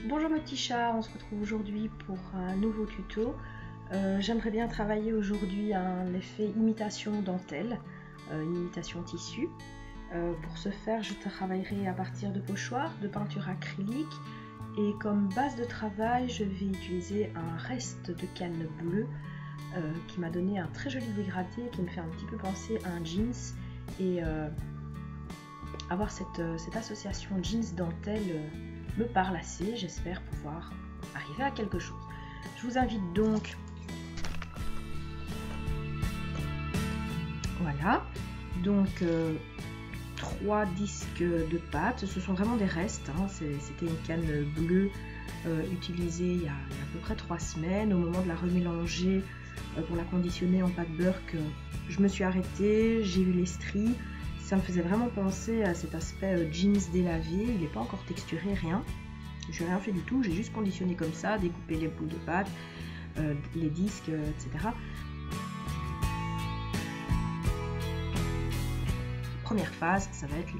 Bonjour mes petits chats, on se retrouve aujourd'hui pour un nouveau tuto. J'aimerais bien travailler aujourd'hui un effet imitation dentelle, une imitation tissu. Pour ce faire, je travaillerai à partir de pochoirs, de peinture acrylique et comme base de travail, je vais utiliser un reste de canne bleue qui m'a donné un très joli dégradé qui me fait un petit peu penser à un jeans et avoir cette association jeans-dentelle me parle assez, j'espère pouvoir arriver à quelque chose. Je vous invite donc, voilà, donc 3 disques de pâte, ce sont vraiment des restes, hein. C'était une canne bleue utilisée il y a à peu près 3 semaines. Au moment de la remélanger pour la conditionner en pâte beurre, je me suis arrêtée, j'ai eu les stries. Ça me faisait vraiment penser à cet aspect jeans délavé, il n'est pas encore texturé, rien. Je n'ai rien fait du tout, j'ai juste conditionné comme ça, découpé les bouts de pâte, les disques, etc. Première phase, ça va être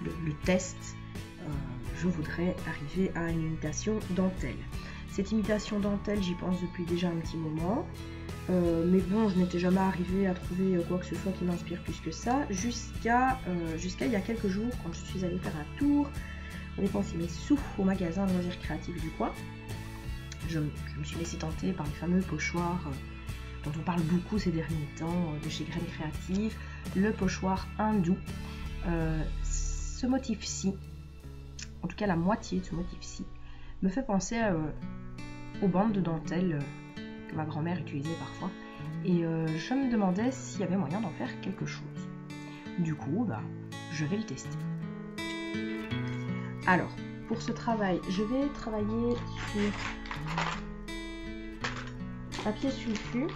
le test. Je voudrais arriver à une imitation dentelle. Cette imitation dentelle, j'y pense depuis déjà un petit moment. Mais bon, je n'étais jamais arrivée à trouver quoi que ce soit qui m'inspire plus que ça, jusqu'à il y a quelques jours, quand je suis allée faire un tour, dépenser mes sous au magasin de loisirs créatifs du coin. Je me suis laissée tenter par les fameux pochoirs dont on parle beaucoup ces derniers temps, de chez Graines Créatives, le pochoir hindou. Ce motif-ci, en tout cas la moitié de ce motif-ci, me fait penser aux bandes de dentelle que ma grand-mère utilisait parfois, et je me demandais s'il y avait moyen d'en faire quelque chose. Du coup, je vais le tester. Alors, pour ce travail, je vais travailler sur papier sulfu.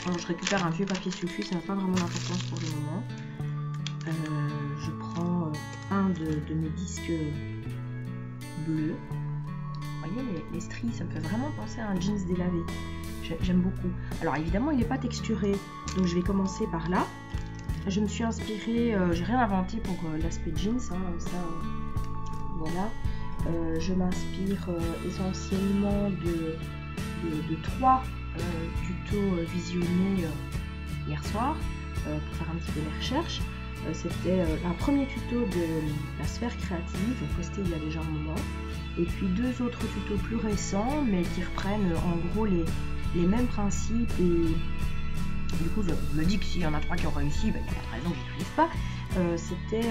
Alors, je récupère un vieux papier sulfu, ça n'a pas vraiment d'importance pour le moment. Je prends un de mes disques bleus. Vous voyez, les stries, ça me fait vraiment penser à un jeans délavé. J'aime beaucoup. Alors évidemment, il n'est pas texturé, donc je vais commencer par là. Je me suis inspirée, j'ai rien inventé pour l'aspect jeans, hein, ça, voilà. Je m'inspire essentiellement de 3 tutos visionnés hier soir pour faire un petit peu les recherches. C'était un premier tuto de la sphère créative, posté il y a déjà un moment. Et puis 2 autres tutos plus récents, mais qui reprennent en gros les mêmes principes. Et du coup, je me dis que s'il y en a 3 qui ont réussi, il n'y a pas de raison que j'y arrive pas. C'était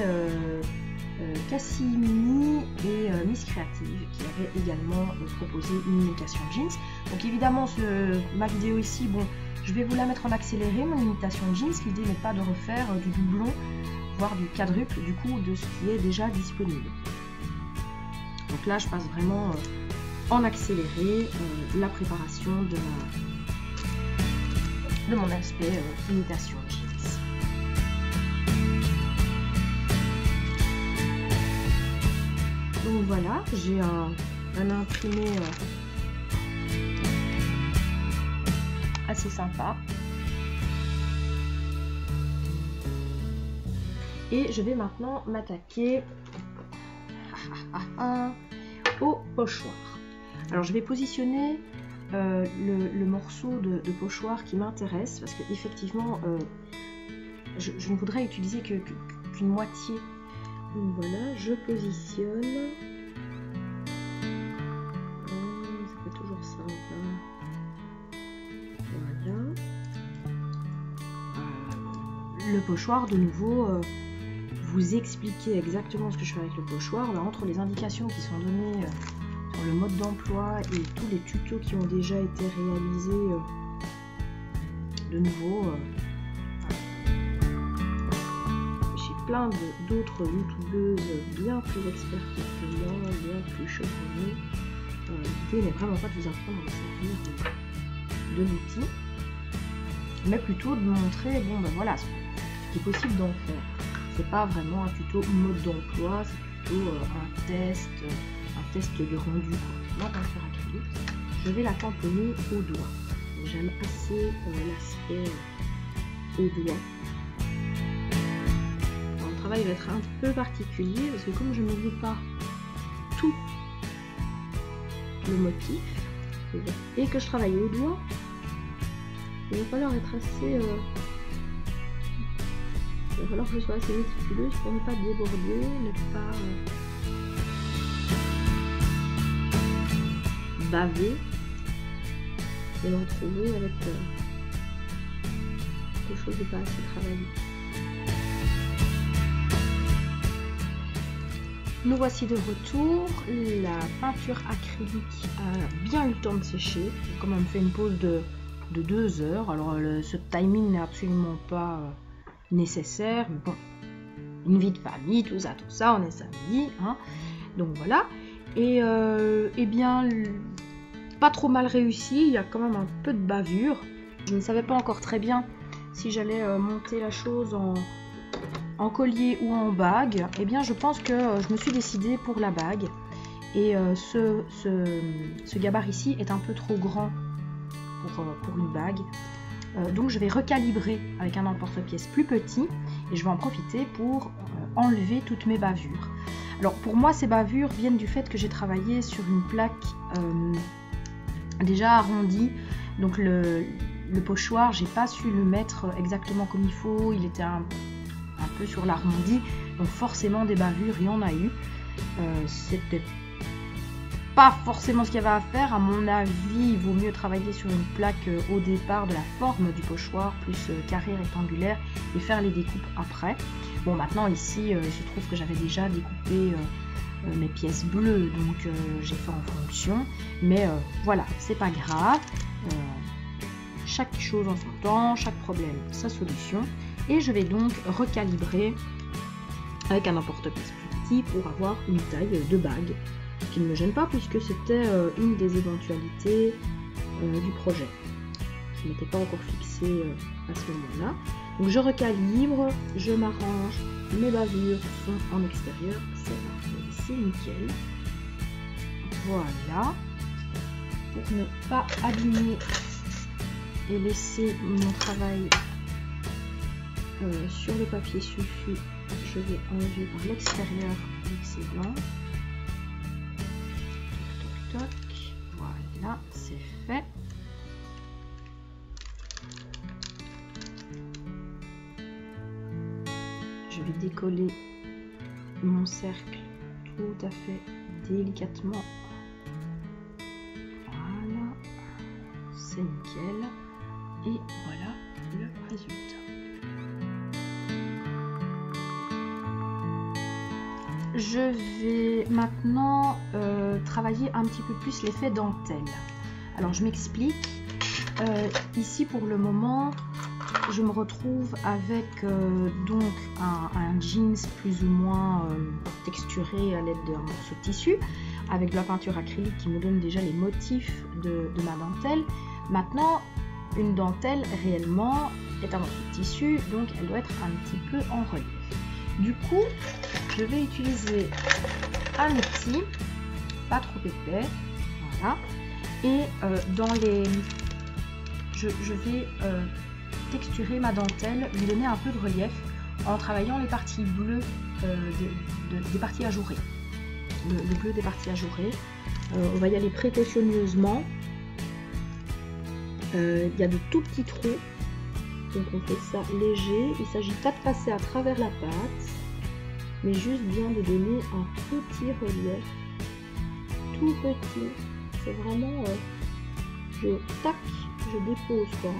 Cassimini et Miss Creative qui avaient également proposé une imitation jeans. Donc évidemment, ma vidéo ici, bon, je vais vous la mettre en accéléré, mon imitation jeans. L'idée n'est pas de refaire du doublon, voire du quadruple, du coup, de ce qui est déjà disponible. Donc là, je passe vraiment en accéléré la préparation de mon aspect imitation jeans. Donc voilà, j'ai un imprimé assez sympa. Et je vais maintenant m'attaquer au pochoir. Alors je vais positionner le morceau de pochoir qui m'intéresse parce que effectivement je ne voudrais utiliser qu'une moitié. Donc voilà, je positionne. C'est pas toujours simple, hein. Voilà. Le pochoir, de nouveau, vous expliquer exactement ce que je fais avec le pochoir. Là, entre les indications qui sont données sur le mode d'emploi et tous les tutos qui ont déjà été réalisés, de nouveau, j'ai plein d'autres youtubeuses bien plus expertes que moi, bien plus chevronnées. L'idée n'est vraiment pas de vous apprendre à servir de l'outil, mais plutôt de montrer, bon ben voilà, ce qui est possible d'en faire. C'est pas vraiment un tuto mode d'emploi, c'est plutôt un test de rendu. Ma peinture acrylique, je vais la tamponner au doigt. J'aime assez l'aspect au doigt. Alors, le travail va être un peu particulier parce que comme je ne veux pas tout le motif et que je travaille au doigt, il va falloir être assez... il va falloir que je sois assez méticuleuse pour ne pas déborder, ne pas baver et me retrouver avec quelque chose de pas assez travaillé. Nous voici de retour. La peinture acrylique a bien eu le temps de sécher. J'ai quand même fait une pause de 2 heures. Alors ce timing n'est absolument pas nécessaire. Mais bon, une vie de famille, tout ça, on est samedi. Hein. Donc voilà. Et eh bien, pas trop mal réussi. Il y a quand même un peu de bavure. Je ne savais pas encore très bien si j'allais monter la chose en collier ou en bague. Eh bien, je pense que je me suis décidée pour la bague. Et ce gabarit-ci est un peu trop grand pour une bague. Donc, je vais recalibrer avec un emporte-pièce plus petit. Et je vais en profiter pour enlever toutes mes bavures. Alors, pour moi, ces bavures viennent du fait que j'ai travaillé sur une plaque déjà arrondie. Donc, le pochoir, j'ai pas su le mettre exactement comme il faut. Il était un peu sur l'arrondi, donc forcément des bavures, il y en a eu. C'était pas forcément ce qu'il y avait à faire. À mon avis, il vaut mieux travailler sur une plaque au départ de la forme du pochoir, plus carré, rectangulaire, et faire les découpes après. Bon, maintenant ici, je trouve que j'avais déjà découpé mes pièces bleues, donc j'ai fait en fonction. Mais voilà, c'est pas grave. Chaque chose en son temps, chaque problème sa solution. Et je vais donc recalibrer avec un emporte-pièce plus petit pour avoir une taille de bague qui ne me gêne pas puisque c'était une des éventualités du projet. Je ne m'étais pas encore fixée à ce moment-là. Donc je recalibre, je m'arrange, mes bavures sont en extérieur, c'est parfait, c'est nickel. Voilà, pour ne pas abîmer et laisser mon travail sur le papier sulfu, je vais enlever par l'extérieur l'excédent. Toc, toc, toc. Voilà, c'est fait. Je vais décoller mon cercle tout à fait délicatement. Voilà, c'est nickel. Et voilà le résultat. Je vais maintenant travailler un petit peu plus l'effet dentelle. Alors je m'explique. Ici pour le moment, je me retrouve avec donc un jeans plus ou moins texturé à l'aide d'un morceau de tissu, avec de la peinture acrylique qui me donne déjà les motifs de ma dentelle. Maintenant, une dentelle réellement est un morceau de tissu, donc elle doit être un petit peu en relief. Du coup, je vais utiliser un outil, pas trop épais, voilà, et je vais texturer ma dentelle, lui donner un peu de relief en travaillant les parties bleues des parties ajourées. Le bleu des parties ajourées. On va y aller précautionneusement. Il y a de tout petits trous. Donc on fait ça léger, il ne s'agit pas de passer à travers la pâte, mais juste bien de donner un petit relief, tout petit. C'est vraiment, je dépose quoi.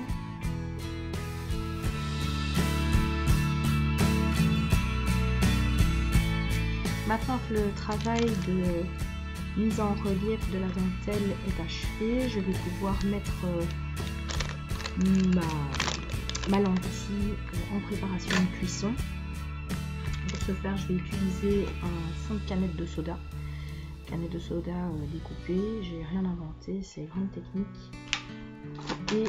Maintenant que le travail de mise en relief de la dentelle est achevé, je vais pouvoir mettre ma lentille en préparation de cuisson. Pour ce faire, je vais utiliser un fond de canette de soda. Canette de soda découpée, j'ai rien inventé, c'est vraiment technique. Et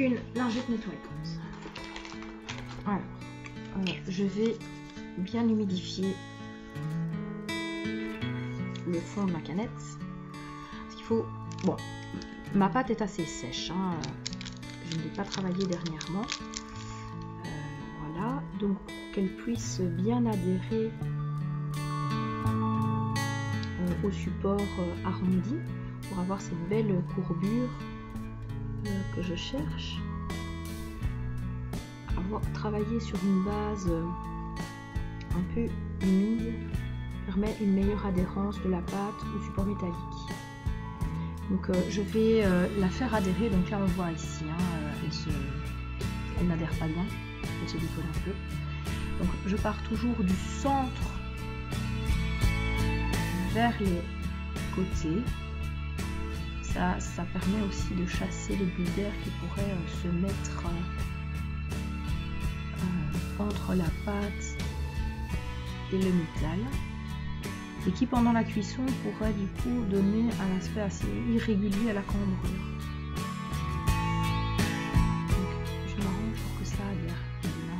une lingette nettoyante. Alors, je vais bien humidifier le fond de ma canette. Parce qu'il faut... Bon, ma pâte est assez sèche, hein. Je ne l'ai pas travaillé dernièrement. Voilà, donc pour qu'elle puisse bien adhérer faux support arrondi pour avoir cette belle courbure que je cherche. Travailler sur une base un peu humide permet une meilleure adhérence de la pâte au support métallique. Donc je vais la faire adhérer, donc là on voit ici, hein, elle n'adhère pas bien, elle se décolle un peu. Donc je pars toujours du centre vers les côtés. Ça permet aussi de chasser les bulles d'air qui pourraient se mettre entre la pâte et le métal, et qui pendant la cuisson pourrait du coup donner un aspect assez irrégulier à la cambrure. Donc je m'arrange pour que ça adhère bien.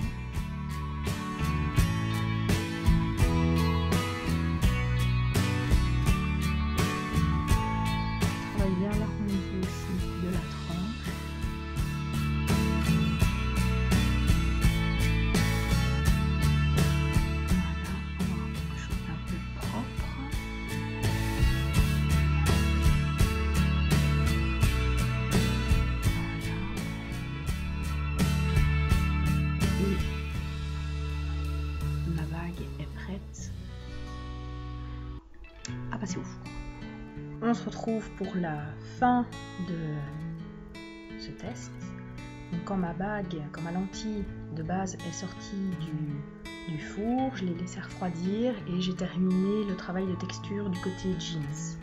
Je travaille bien l'arrondi aussi de la tranche. À passer au four. On se retrouve pour la fin de ce test. Donc quand ma lentille de base est sortie du four, je l'ai laissé refroidir et j'ai terminé le travail de texture du côté jeans.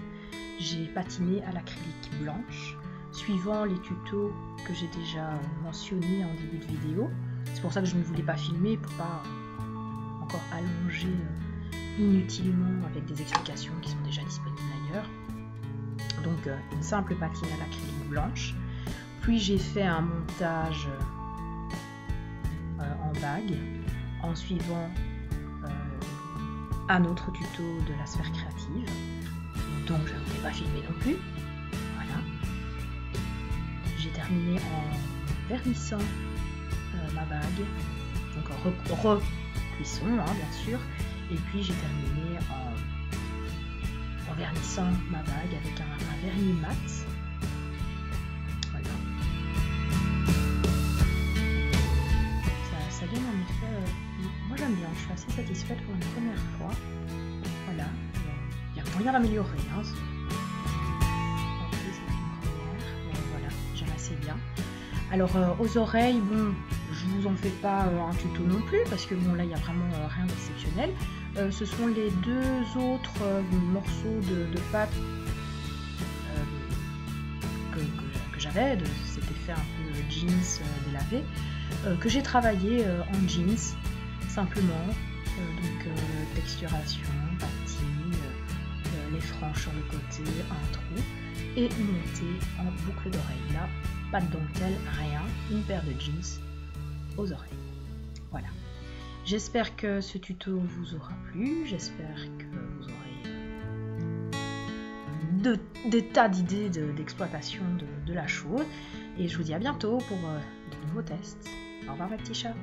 J'ai patiné à l'acrylique blanche, suivant les tutos que j'ai déjà mentionnés en début de vidéo. C'est pour ça que je ne voulais pas filmer, pour pas encore allonger inutilement avec des explications qui sont déjà disponibles ailleurs. Donc une simple patine à l'acrylique blanche, puis j'ai fait un montage en bague en suivant un autre tuto de la sphère créative, donc je ne voulais pas filmer non plus. Voilà, j'ai terminé en vernissant ma bague, donc en recuisson bien sûr. Et puis j'ai terminé en vernissant ma bague avec un vernis mat. Voilà. Ça donne un effet. Moi j'aime bien, je suis assez satisfaite pour une première fois. Voilà. Il y a moyen d'améliorer. Hein. C'est une première. Mais voilà, j'aime assez bien. Alors aux oreilles, bon, je vous en fais pas un tuto non plus parce que bon là il n'y a vraiment rien d'exceptionnel. Ce sont les deux autres morceaux de pâte que j'avais, de cet effet un peu jeans délavé, que j'ai travaillé en jeans simplement. Donc texturation, patine, les franges sur le côté, un trou, et monté en boucle d'oreille. Là, pas de dentelle, rien, une paire de jeans aux oreilles. Voilà. J'espère que ce tuto vous aura plu, j'espère que vous aurez des tas d'idées d'exploitation de la chose, et je vous dis à bientôt pour de nouveaux tests. Au revoir mes petits chats.